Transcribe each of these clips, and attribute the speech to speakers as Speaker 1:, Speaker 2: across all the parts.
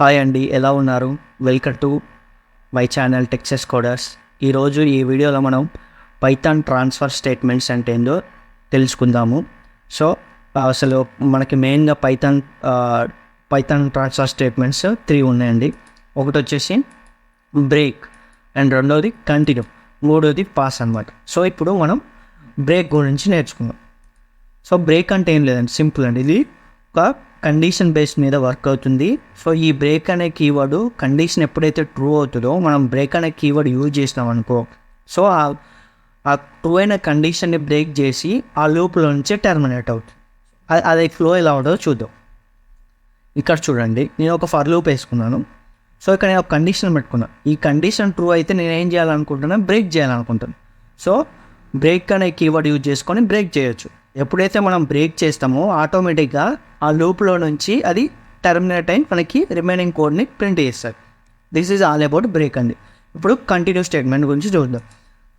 Speaker 1: Hi అండి, ఎలా ఉన్నారు? Welcome to my channel Texas coders. ఈరోజు ఈ వీడియోలో మనం పైథాన్ ట్రాన్స్ఫర్ స్టేట్మెంట్స్ అంటే ఏందో తెలుసుకుందాము. సో అసలు మనకి మెయిన్గా పైథాన్ ట్రాన్స్ఫర్ స్టేట్మెంట్స్ 3 ఉన్నాయండి. ఒకటి వచ్చేసి బ్రేక్, అండ్ రెండోది కంటిన్యూ, మూడోది పాస్ అన్నమాట. సో ఇప్పుడు మనం బ్రేక్ గురించి నేర్చుకుందాం. సో బ్రేక్ అంటే ఏం లేదండి, సింపుల్ అండి. ఇది ఒక కండిషన్ బేస్ మీద వర్క్ అవుతుంది. సో ఈ బ్రేక్ అనే కీవర్డ్ కండిషన్ ఎప్పుడైతే ట్రూ అవుతుందో మనం బ్రేక్ అనే కీవర్డ్ యూజ్ చేసినాం అనుకో, సో ఆ ట్రూ అయిన కండిషన్ని బ్రేక్ చేసి ఆ లూప్లో నుంచే టర్మినేట్ అవుతుంది. అది ఫ్లో ఎలా ఉంటుందో చూద్దాం. ఇక్కడ చూడండి, నేను ఒక ఫర్ లూప్ వేసుకున్నాను. సో ఇక్కడ నేను ఒక కండిషన్ పెట్టుకున్నాను. ఈ కండిషన్ ట్రూ అయితే నేను ఏం చేయాలనుకుంటున్నాను, బ్రేక్ చేయాలనుకుంటాను. సో బ్రేక్ అనే కీవర్డ్ యూజ్ చేసుకొని బ్రేక్ చేయొచ్చు. ఎప్పుడైతే మనం బ్రేక్ చేస్తామో ఆటోమేటిక్గా ఆ లూప్లో నుంచి అది టర్మినేట్ అయి మనకి రిమైనింగ్ కోడ్ని ప్రింట్ చేస్తుంది. This is all about break అండి. ఇప్పుడు కంటిన్యూ స్టేట్మెంట్ గురించి చూద్దాం.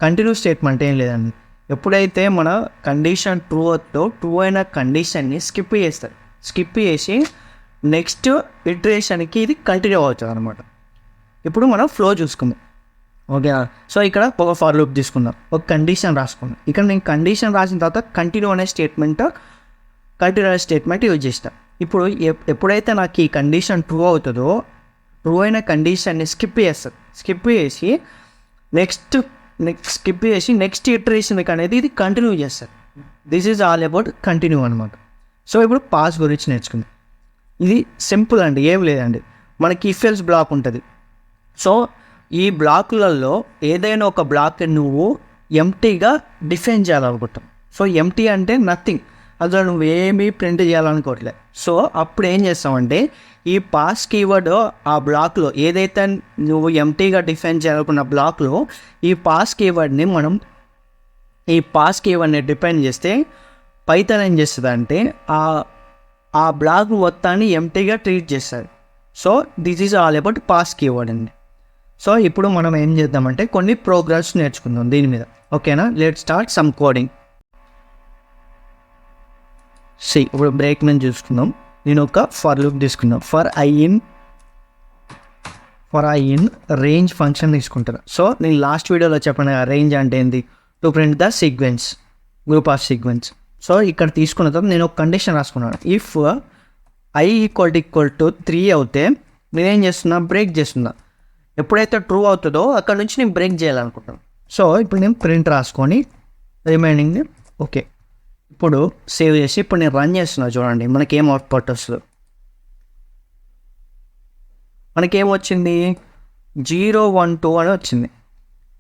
Speaker 1: కంటిన్యూ స్టేట్మెంట్ ఏం లేదండి, ఎప్పుడైతే మన కండిషన్ ట్రూ అవుతుందో ట్రూ అయిన కండిషన్ని స్కిప్ చేస్తారు. స్కిప్ చేసి నెక్స్ట్ ఇటరేషన్కి ఇది కంటిన్యూ అవుతుంది అనమాట. ఇప్పుడు మనం ఫ్లో చూసుకుందాం, ఓకే. సో ఇక్కడ ఒక ఫర్ లూప్ తీసుకుందాం, ఒక కండిషన్ రాసుకుందాం. ఇక్కడ నేను కండిషన్ రాసిన తర్వాత కంటిన్యూ అనే స్టేట్మెంట్ యూజ్ చేస్తాను. ఇప్పుడు ఎప్పుడైతే నాకు ఈ కండిషన్ ట్రూ అవుతుందో ట్రూ అయిన కండిషన్ని స్కిప్ చేసి నెక్స్ట్ ఇటరేషన్కి అనేది ఇది కంటిన్యూ చేస్తారు. This is all about continue అనమాట. సో ఇప్పుడు పాస్ గురించి నేర్చుకుందాం. ఇది సింపుల్ అండి, ఏం లేదండి. మనకి ఇఫ్ ఎల్స్ బ్లాక్ ఉంటుంది. సో ఈ బ్లాకులలో ఏదైనా ఒక బ్లాక్ నువ్వు ఎంటీగా డిఫైన్ చేయాలనుకుంటాం. సో ఎంటీ అంటే నథింగ్, అందులో నువ్వు ఏమీ ప్రింట్ చేయాలనుకోవట్లేదు. సో అప్పుడు ఏం చేస్తామంటే ఈ పాస్ కీవర్డ్ ఆ బ్లాక్లో ఏదైతే నువ్వు ఎంటీగా డిఫైన్ చేయాలనుకున్న బ్లాక్లో ఈ పాస్ కీవర్డ్ని డిఫైన్ చేస్తే పైథాన్ ఏం చేస్తుంది అంటే ఆ బ్లాక్ మొత్తాన్ని ఎంటీగా ట్రీట్ చేస్తుంది. So this is all about pass keyword అండి. సో ఇప్పుడు మనం ఏం చేద్దామంటే కొన్ని ప్రోగ్రామ్స్ నేర్చుకుందాం దీని మీద, ఓకేనా. Let start some coding. ఇప్పుడు బ్రేక్ నుంచి చూసుకుందాం. నేను ఒక ఫర్ లూప్ తీసుకుందాం. For I in range function తీసుకుంటాను. సో నేను లాస్ట్ వీడియోలో చెప్పాను కదా, రేంజ్ అంటే ఏంది, to print the sequence, group of sequence. So ఇక్కడ తీసుకున్న తర్వాత నేను ఒక కండిషన్ రాసుకున్నాను. ఇఫ్ ఐ ఈక్వల్ టు 3 అవుతే నేనేం చేస్తున్నా, బ్రేక్ చేస్తున్నా. ఎప్పుడైతే ట్రూ అవుతుందో అక్కడ నుంచి నేను బ్రేక్ చేయాలనుకుంటాను. సో ఇప్పుడు నేను ప్రింట్ రాసుకొని రిమైనింగ్ని ఓకే. ఇప్పుడు సేవ్ చేసి ఇప్పుడు నేను రన్ చేస్తున్నా. చూడండి మనకేం అవుట్పుట్ వస్తుందో. మనకేం వచ్చింది, 0 1 2 అని వచ్చింది.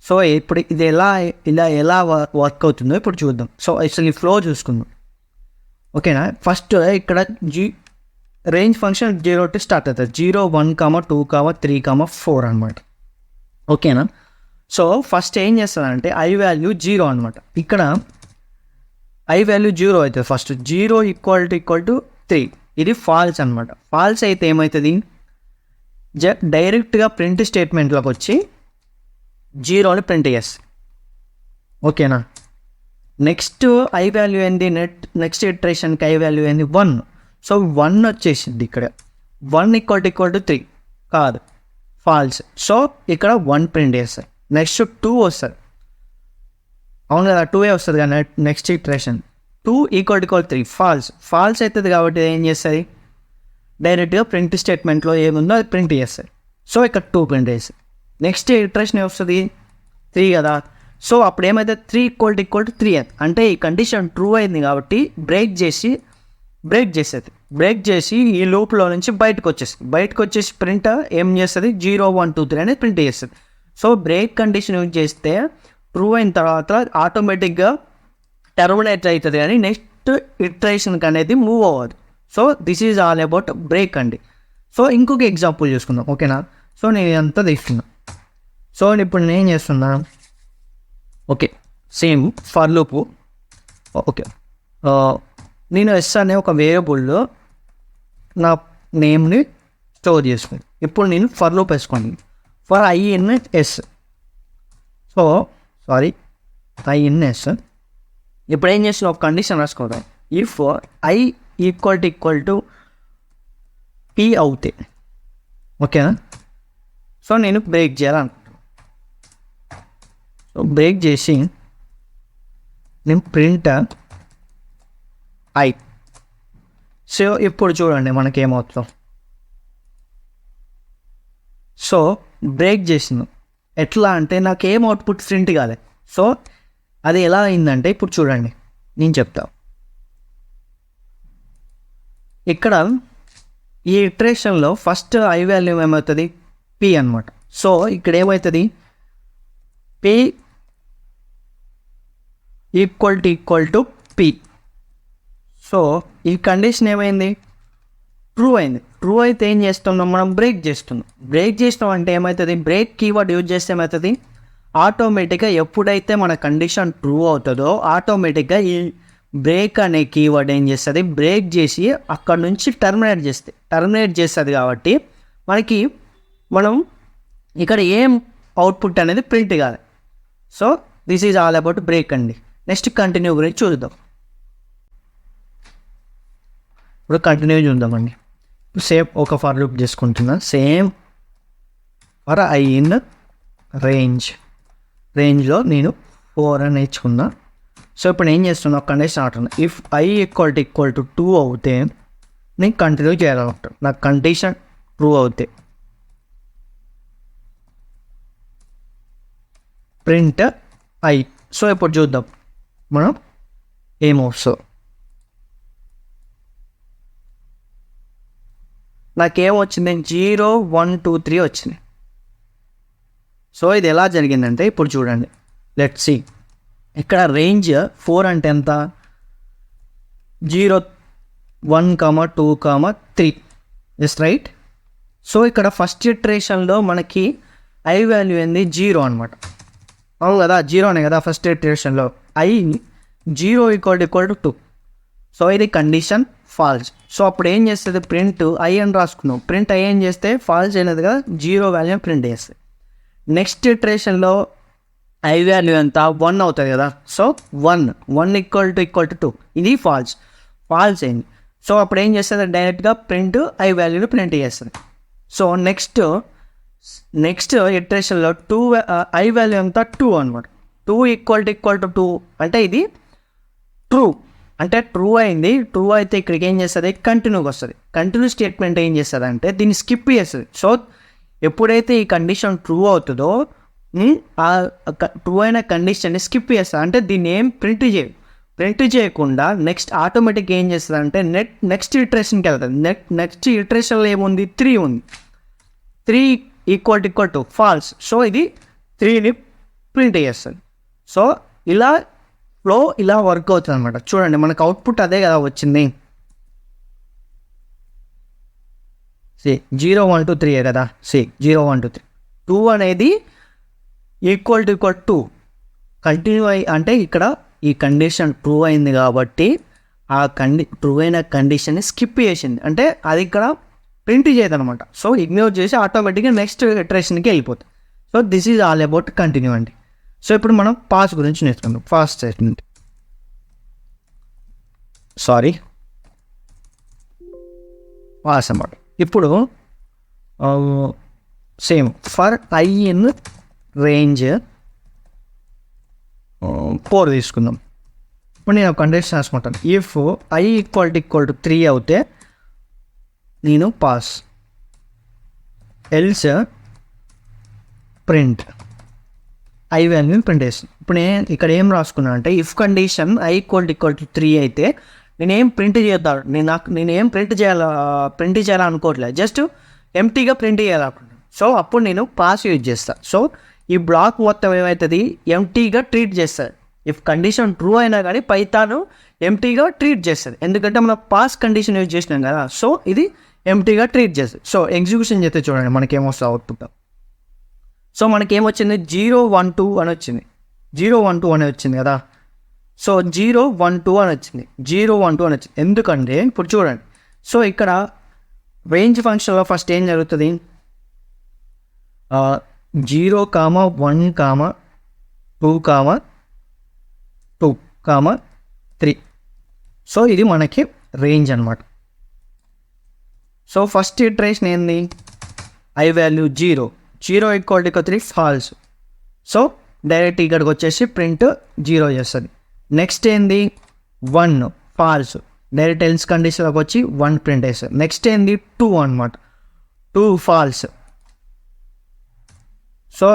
Speaker 1: సో ఇప్పుడు ఇది ఎలా వర్క్ అవుతుందో ఇప్పుడు చూద్దాం. సో అసలు ఈ ఫ్లో చూసుకుందాం, ఓకేనా. ఫస్ట్ ఇక్కడ రేంజ్ ఫంక్షన్ 0 to స్టార్ట్ అవుతుంది. 0 1 2 3 4 అనమాట, ఓకేనా. సో ఫస్ట్ ఏం చేస్తుందంటే ఐ వాల్యూ 0 అనమాట. ఇక్కడ ఐ వాల్యూ 0 అవుతుంది. ఫస్ట్ 0 ఈక్వల్ టు 3, ఇది ఫాల్స్ అనమాట. ఫాల్స్ అయితే ఏమవుతుంది, డైరెక్ట్గా ప్రింట్ స్టేట్మెంట్లోకి వచ్చి 0ని ప్రింట్ చేస్తుంది, ఓకేనా. నెక్స్ట్ ఐ వాల్యూ ఏంది, నెక్స్ట్ ఇటరేషన్కి ఐ వాల్యూ ఏంది 1. సో 1 వచ్చేసింది. ఇక్కడ 1 ఈక్వల్ టు 3 కాదు, ఫాల్స్. సో ఇక్కడ 1 ప్రింట్ చేస్తారు. నెక్స్ట్ 2 వస్తుంది, అవును కదా, 2 వస్తుంది కదా. Next iteration 2 equal to 3 false అవుతుంది. కాబట్టి ఏం చేస్తుంది, డైరెక్ట్గా ప్రింట్ స్టేట్మెంట్లో ఏముందో అది ప్రింట్ చేస్తుంది. సో ఇక్కడ 2 ప్రింట్ చేస్తుంది. నెక్స్ట్ ఇటరేషన్ వస్తుంది 3 కదా. సో అప్పుడు ఏమైతే 3 ఈక్వల్ టు 3 అంటే ఈ కండిషన్ ట్రూ అయింది కాబట్టి బ్రేక్ చేసేది. బ్రేక్ చేసి ఈ లూప్లో నుంచి బయటకు వచ్చేసి ప్రింట్ ఏం చేస్తుంది, 0 1 2 3 అనేది ప్రింట్ చేస్తుంది. సో బ్రేక్ కండిషన్ యూజ్ చేస్తే ట్రూ అయిన తర్వాత ఆటోమేటిక్గా టర్మినేట్ అవుతుంది, కానీ నెక్స్ట్ ఇటరేషన్కి అనేది మూవ్ అవ్వదు. So this is all about break అండి. సో ఇంకొక ఎగ్జాంపుల్ చూసుకుందాం, ఓకేనా. సో నేను ఇదంతా తీసుకున్నా. సో ఇప్పుడు నేను ఏం చేస్తున్నా, okay, same for loop, okay. నేను ఎస్ అనే ఒక వేరియబుల్లో నా నేమ్ని స్టోర్ చేసుకుని ఇప్పుడు నేను ఫర్ లూప్ వేసుకోండి. For INS, so INS. ఇప్పుడు ఏం చేస్తున్నా, ఒక కండిషన్ రాసుకోవడం. If I equal to P అవుతే ఓకేనా. సో నేను బ్రేక్ చేయాలనుకుంటున్నాను. సో బ్రేక్ చేసి నేను ప్రింట్ ఐ. సో ఇప్పుడు చూడండి మనకేమవుతుందో. సో బ్రేక్ చేసింది ఎట్లా అంటే నాకు ఏం అవుట్పుట్ ప్రింట్ కాలేదు. సో అది ఎలా అయిందంటే ఇప్పుడు చూడండి నేను చెప్తా. ఇక్కడ ఈ ఇటరేషన్లో ఫస్ట్ ఐ వాల్యూ ఏమవుతుంది, పి అనమాట. సో ఇక్కడ ఏమవుతుంది, P equal to P. So ఈ కండిషన్ ఏమైంది, ట్రూ అయింది. ట్రూ అయితే ఏం చేస్తున్నాం, మనం బ్రేక్ చేస్తున్నాం. బ్రేక్ చేసినాం అంటే ఏమవుతుంది, బ్రేక్ కీవర్డ్ యూజ్ చేస్తే ఏమవుతుంది, ఆటోమేటిక్గా ఎప్పుడైతే మన కండిషన్ ట్రూ అవుతుందో ఆటోమేటిక్గా ఈ బ్రేక్ అనే కీవర్డ్ ఏం చేస్తుంది, బ్రేక్ చేసి అక్కడ నుంచి టర్మినేట్ చేస్తుంది. కాబట్టి మనం ఇక్కడ ఏం అవుట్పుట్ అనేది ప్రింట్ కాదు. So this is all about break అండి. నెక్స్ట్ కంటిన్యూ గురించి చూద్దాం. ఇప్పుడు కంటిన్యూ చూద్దామండి. సేమ్ ఒక ఫర్ లూప్ చేసుకుంటున్నా. సేమ్ ఫర్ ఐ ఇన్ రేంజ్లో నేను 4 అని నేర్చుకున్నా. సో ఇప్పుడు ఏం చేస్తున్నా, ఒక కండిషన్ ఆడుతున్నా. ఇఫ్ ఐ ఈక్వల్ టు 2 అవుతే నేను కంటిన్యూ చేయాలనుకుంటాను. నాకు కండిషన్ ట్రూ అవుతే ప్రింట్ ఐ. సో ఇప్పుడు చూద్దాం మనం ఏమవుతుందో. నాకేమొచ్చింది, 0 1 2 3 వచ్చింది. సో ఇది ఎలా జరిగిందంటే ఇప్పుడు చూడండి, లెట్స్ సీ. ఇక్కడ రేంజ్ 4 అంటే ఎంత, 0 1 2 3 ఇస్ రైట్. సో ఇక్కడ ఫస్ట్ ఇటరేషన్లో మనకి ఐ వాల్యూ ఏంది, 0 అనమాట. అవును కదా, 0నే కదా ఫస్ట్ ఇటరేషన్లో. I 0 equal to 2. సో ఇది కండిషన్ ఫాల్స్. సో అప్పుడు ఏం చేస్తుంది, ప్రింట్ ఐ అని రాసుకున్నాం. ప్రింట్ ఐ ఏం చేస్తే ఫాల్స్ అయినది కదా, 0 వాల్యూ ప్రింట్ చేస్తుంది. నెక్స్ట్ ఇటరేషన్లో ఐ వాల్యూ ఎంత, 1 అవుతుంది కదా. So 1 equal to 2. ఇది ఫాల్స్ అయింది. సో అప్పుడు ఏం చేస్తుంది, డైరెక్ట్గా ప్రింట్ ఐ వాల్యూని ప్రింట్ చేస్తుంది. సో నెక్స్ట్ ఇటరేషన్లో ఐ వాల్యూ ఎంత, 2 అనమాట. 2 ఈక్వల్ టు 2 అంటే ఇది ట్రూ, అంటే ట్రూ అయింది. ట్రూ అయితే ఇక్కడికి ఏం చేస్తుంది, కంటిన్యూగా వస్తుంది. కంటిన్యూ స్టేట్మెంట్ ఏం చేస్తుంది అంటే దీన్ని స్కిప్ చేస్తుంది. సో ఎప్పుడైతే ఈ కండిషన్ ట్రూ అవుతుందో ఆ ట్రూ అయిన కండిషన్ని స్కిప్ చేస్తుంది. అంటే దీన్ని ఏం ప్రింట్ చేయకుండా నెక్స్ట్ ఆటోమేటిక్గా ఏం చేస్తుంది అంటే నెక్స్ట్ ఇటరేషన్కి వెళ్తుంది. నెక్స్ట్ ఇటరేషన్లో ఏముంది, 3 ఉంది. 3 ఈక్వల్ టు ఫాల్స్. సో ఇది 3ని ప్రింట్ చేస్తుంది. సో ఇలా వర్క్ అవుతుంది అనమాట. చూడండి మనకు అవుట్పుట్ అదే కదా వచ్చింది. 0 1 2 3 కదా. 0 1 2 3 2 అనేది ఈక్వల్ టు 2 కంటిన్యూ అంటే ఇక్కడ ఈ కండిషన్ ట్రూ అయింది కాబట్టి ఆ ట్రూ అయిన కండిషన్ని స్కిప్ చేసింది. అంటే అది ఇక్కడ ప్రింట్ చేయదు అనమాట. సో ఇగ్నోర్ చేసి ఆటోమేటిక్గా నెక్స్ట్ ఇటరేషన్కి వెళ్ళిపోతుంది. So this is all about continue అండి. సో ఇప్పుడు మనం పాస్ గురించి నేర్చుకుందాం. పాస్ స్టేట్మెంట్, పాస్ అన్నమాట. ఇప్పుడు same for I in range 4 తీసుకుందాం. ఇప్పుడు నేను కండిషన్ రాసుకుంటాను. ఇఫ్ ఐ ఈక్వల్ టు 3 అవుతే నేను పాస్, ఎల్స్ ప్రింట్ ఐ వాల్యూని ప్రింట్ చేస్తాను. ఇప్పుడు నేను ఇక్కడ ఏం రాసుకున్నాను అంటే if condition I equal to 3 అయితే నేనేం ప్రింట్ చేద్దాను, నేనేం ప్రింట్ చేయాలనుకోవట్లేదు, జస్ట్ ఎంటీగా ప్రింట్ చేయాలనుకుంటున్నాను. సో అప్పుడు నేను పాస్ యూజ్ చేస్తాను. సో ఈ బ్లాక్ మొత్తం ఏమవుతుంది, ఎంటీగా ట్రీట్ చేస్తుంది. ఇఫ్ కండిషన్ ట్రూ అయినా కానీ పైథాన్ ఎంటీగా ట్రీట్ చేస్తుంది, ఎందుకంటే మనం పాస్ కండిషన్ యూజ్ చేసినాం కదా. సో ఇది ఎంటీగా ట్రీట్ చేస్తుంది. సో ఎగ్జిక్యూషన్ చేస్తే చూడండి మనకేమొస్తుంది అవుట్పుట్. సో మనకేమొచ్చింది, 0 1 2 అని వచ్చింది. 0 1 2 అని వచ్చింది కదా. సో 0 1 2 అని వచ్చింది. 0 1 2 అని వచ్చింది. ఎందుకంటే ఇప్పుడు చూడండి, సో ఇక్కడ రేంజ్ ఫంక్షన్లో ఫస్ట్ ఏం జరుగుతుంది, 0 1 2 2 3. సో ఇది మనకి రేంజ్ అనమాట. సో ఫస్ట్ ఇటరేషన్ ఏంది, i value 0 = 3 false. So direct ఇక్కడికి వచ్చేసి ప్రింట్ 0 చేస్తుంది. నెక్స్ట్ ఏంది 1 ఫాల్స్, డైరెక్ట్ ఎల్స్ కండిషన్లోకి వచ్చి 1 ప్రింట్ చేస్తుంది. నెక్స్ట్ ఏంది 2 అనమాట, 2 ఫాల్స్. సో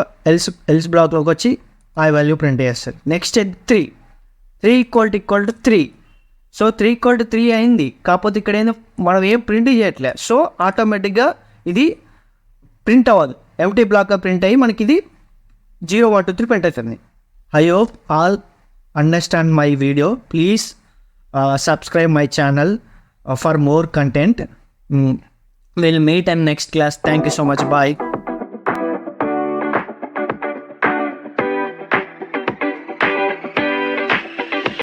Speaker 1: ఎల్స్ బ్లాక్లోకి వచ్చి ఐ వాల్యూ ప్రింట్ చేస్తుంది. నెక్స్ట్ 3 = 3. సో 3 = 3 అయింది, కాకపోతే ఇక్కడ ఏందో మనం ఏం ప్రింట్ చేయట్లేదు. సో ఆటోమేటిక్గా ఇది ప్రింట్ అవ్వదు, ఎంటీ బ్లాక్గా ప్రింట్ అయ్యి మనకి ఇది 0 1 2 3 ప్రింట్ అవుతుంది. I hope all understand my video. Please subscribe my channel for more content. We'll meet in next class. Thank you so much. Bye.